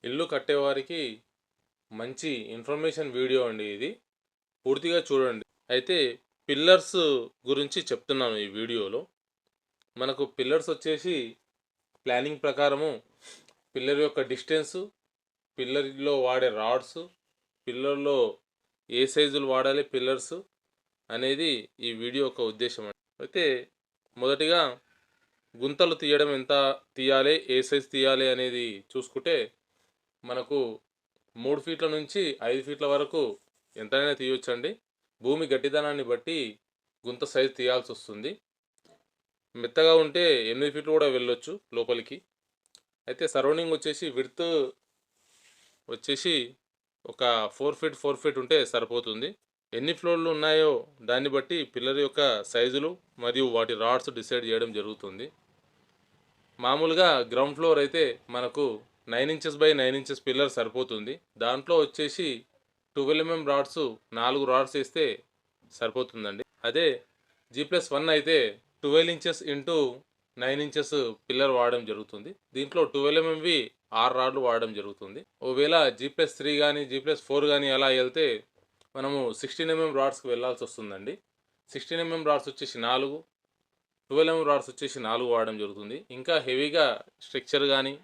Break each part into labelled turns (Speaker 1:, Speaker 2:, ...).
Speaker 1: ఇల్లు కట్టేవారికి మంచి information video అండి ఇది. పూర్తిగా చూడండి. అయితే పిల్లర్స్ గురించి చెప్తున్నాను ఈ వీడియోలో. మనకు పిల్లర్స్ వచ్చేసి ప్లానింగ్ ప్రకారము పిల్లర్ యొక్క డిస్టెన్సు, పిల్లర్లో వాడే రాడ్స్, పిల్లర్లో ఏ సైజులు వాడాలి పిల్లర్స్ అనేది ఈ వీడియో యొక్క ఉద్దేశం అండి. అయితే మొదటిగా గుంతలు తీయడం ఎంత తీయాలి, ఏ సైజ్ తీయాలి అనేది చూసుకుంటే మనకు 3 ఫీట్ల నుంచి 5 ఫీట్ల వరకు ఎంతైనా తీయొచ్చండి. భూమి గట్టిదనాన్ని బట్టి గుంత సైజు తీయాల్సి వస్తుంది. మెత్తగా ఉంటే 8 ఫీట్లు కూడా వెళ్ళొచ్చు లోపలికి. అయితే సరౌండింగ్ వచ్చేసి విడ్త్ వచ్చేసి ఒక 4 ఫీట్ ఉంటే సరిపోతుంది. ఎన్ని ఫ్లోర్లు ఉన్నాయో దాన్ని బట్టి పిల్లర్ యొక్క సైజులు మరియు వాటి రాడ్స్ డిసైడ్ చేయడం జరుగుతుంది. మామూలుగా గ్రౌండ్ ఫ్లోర్ అయితే మనకు 9 ఇంచెస్ బై 9 ఇంచెస్ పిల్లర్ సరిపోతుంది. దాంట్లో వచ్చేసి 12 mm రాడ్స్ 4 రాడ్స్ వేస్తే సరిపోతుందండి. అదే G+1 అయితే 12 ఇంచెస్ ఇంటూ 9 ఇంచెస్ పిల్లర్ వాడడం జరుగుతుంది. దీంట్లో 12 mmవి 6 రాడ్లు వాడడం జరుగుతుంది. ఒకవేళ G+3 కానీ G+4 కానీ అలా వెళ్తే మనము 16 mm రాడ్స్కి వెళ్ళాల్సి వస్తుందండి. 16 mm రాడ్స్ వచ్చేసి 4, 12 mm రాడ్స్ వచ్చేసి 4 వాడడం జరుగుతుంది. ఇంకా హెవీగా స్ట్రక్చర్ కానీ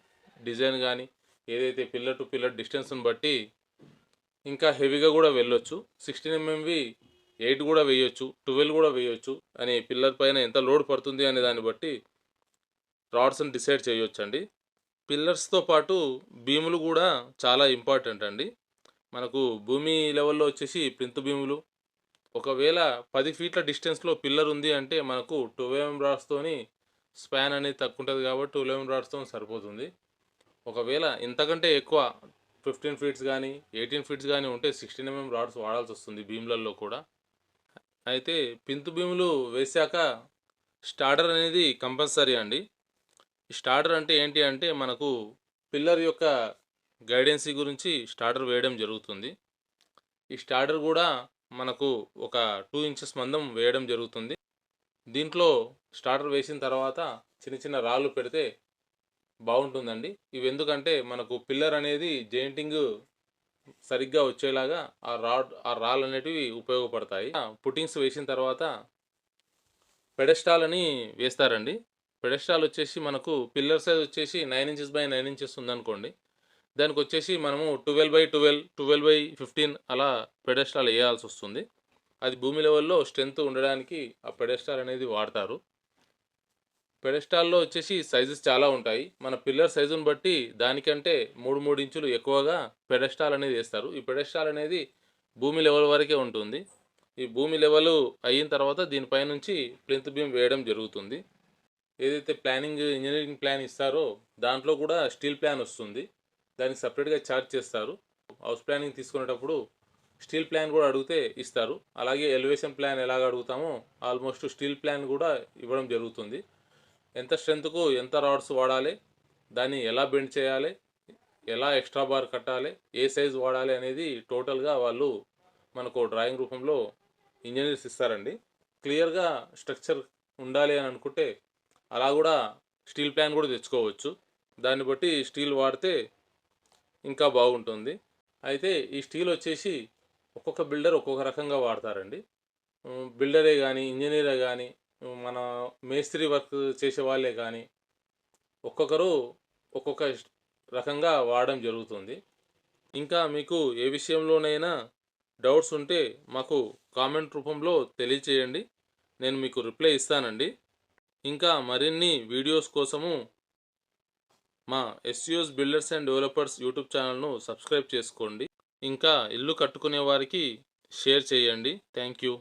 Speaker 1: డిజైన్ కానీ ఏదైతే పిల్లర్ టు పిల్లర్ డిస్టెన్స్ని బట్టి ఇంకా హెవీగా కూడా వెళ్ళొచ్చు. 16 mmవి 8 కూడా వేయొచ్చు, 12 కూడా వేయొచ్చు అని పిల్లర్ పైన ఎంత లోడ్ పడుతుంది అనే దాన్ని బట్టి రాడ్స్ని డిసైడ్ చేయొచ్చండి. పిల్లర్స్తో పాటు బీములు కూడా చాలా ఇంపార్టెంట్ అండి. మనకు భూమి లెవెల్లో వచ్చేసి ప్లింత్ బీములు, ఒకవేళ 10 ఫీట్ల డిస్టెన్స్లో పిల్లర్ ఉంది అంటే మనకు 12 mm రాడ్స్తోని స్పాన్ అనేది తక్కువ ఉంటుంది కాబట్టి 12 mm రాడ్స్తో సరిపోతుంది. ఒకవేళ ఇంతకంటే ఎక్కువ 15 ఫీట్స్ కానీ 18 ఫీట్స్ కానీ ఉంటే 16 mm రాడ్స్ వాడాల్సి వస్తుంది బీమ్లలో కూడా. అయితే ప్లింత్ బీములు వేసాక స్టార్టర్ అనేది కంపల్సరీ అండి. ఈ స్టార్టర్ అంటే ఏంటి అంటే మనకు పిల్లర్ యొక్క గైడెన్సీ గురించి స్టార్టర్ వేయడం జరుగుతుంది. ఈ స్టార్టర్ కూడా మనకు ఒక 2 ఇంచెస్ మందం వేయడం జరుగుతుంది. దీంట్లో స్టార్టర్ వేసిన తర్వాత చిన్న చిన్న రాళ్ళు పెడితే బాగుంటుందండి. ఇవి ఎందుకంటే మనకు పిల్లర్ అనేది జెయింటింగ్ సరిగ్గా వచ్చేలాగా ఆ రాళ్ళు అనేటివి ఉపయోగపడతాయి. పుట్టింగ్స్ వేసిన తర్వాత పెడెస్టాల్ అని వేస్తారండి. పెడెస్టాల్ వచ్చేసి మనకు పిల్లర్ సైజ్ వచ్చేసి 9 ఇంచెస్ బై 9 ఇంచెస్ ఉందనుకోండి, దానికి వచ్చేసి మనము 12/12, 12/15 అలా పెడెస్టాల్ వేయాల్సి వస్తుంది. అది భూమి లెవెల్లో స్ట్రెంత్ ఉండడానికి ఆ పెడెస్టాల్ అనేది వాడతారు. పెడెస్టాల్లో వచ్చేసి సైజెస్ చాలా ఉంటాయి. మన పిల్లర్ సైజుని బట్టి దానికంటే 3 ఇంచులు ఎక్కువగా పెడెస్టాల్ అనేది వేస్తారు. ఈ పెడెస్టాల్ అనేది భూమి లెవెల్ వరకే ఉంటుంది. ఈ భూమి లెవెల్ అయిన తర్వాత దీనిపై నుంచి ప్లింత్ బీమ్ వేయడం జరుగుతుంది. ఏదైతే ఇంజనీరింగ్ ప్లాన్ ఇస్తారో దాంట్లో కూడా స్టీల్ ప్లాన్ వస్తుంది. దానికి సపరేట్గా ఛార్జ్ చేస్తారు. హౌస్ ప్లానింగ్ తీసుకునేటప్పుడు స్టీల్ ప్లాన్ కూడా అడిగితే ఇస్తారు. అలాగే ఎలివేషన్ ప్లాన్ ఎలాగ అడుగుతామో ఆల్మోస్ట్ స్టీల్ ప్లాన్ కూడా ఇవ్వడం జరుగుతుంది. ఎంత స్ట్రెంత్కు ఎంత రాడ్స్ వాడాలి, దాన్ని ఎలా బెండ్ చేయాలి, ఎలా ఎక్స్ట్రా బార్ కట్టాలి, ఏ సైజ్ వాడాలి అనేది టోటల్గా వాళ్ళు మనకు డ్రాయింగ్ రూపంలో ఇంజనీర్స్ ఇస్తారండి. క్లియర్గా స్ట్రక్చర్ ఉండాలి అని అనుకుంటే అలా కూడా స్టీల్ ప్లాన్ కూడా తెచ్చుకోవచ్చు. దాన్ని బట్టి స్టీల్ వాడితే ఇంకా బాగుంటుంది. అయితే ఈ స్టీల్ వచ్చేసి ఒక్కొక్క బిల్డర్ ఒక్కొక్క రకంగా వాడతారండి. బిల్డరే కానీ ఇంజనీరే కానీ మన మేస్త్రి వర్క్ చేసే వాళ్ళే కానీ ఒక్కొక్కరు ఒక్కొక్క రకంగా వాడడం జరుగుతుంది. ఇంకా మీకు ఏ విషయంలోనైనా డౌట్స్ ఉంటే మాకు కామెంట్ రూపంలో తెలియచేయండి, నేను మీకు రిప్లై ఇస్తానండి. ఇంకా మరిన్ని వీడియోస్ కోసము మా ఎస్యూఎస్ బిల్డర్స్ అండ్ డెవలపర్స్ యూట్యూబ్ ఛానల్ను సబ్స్క్రైబ్ చేసుకోండి. ఇంకా ఇల్లు కట్టుకునే వారికి షేర్ చేయండి. Thank you.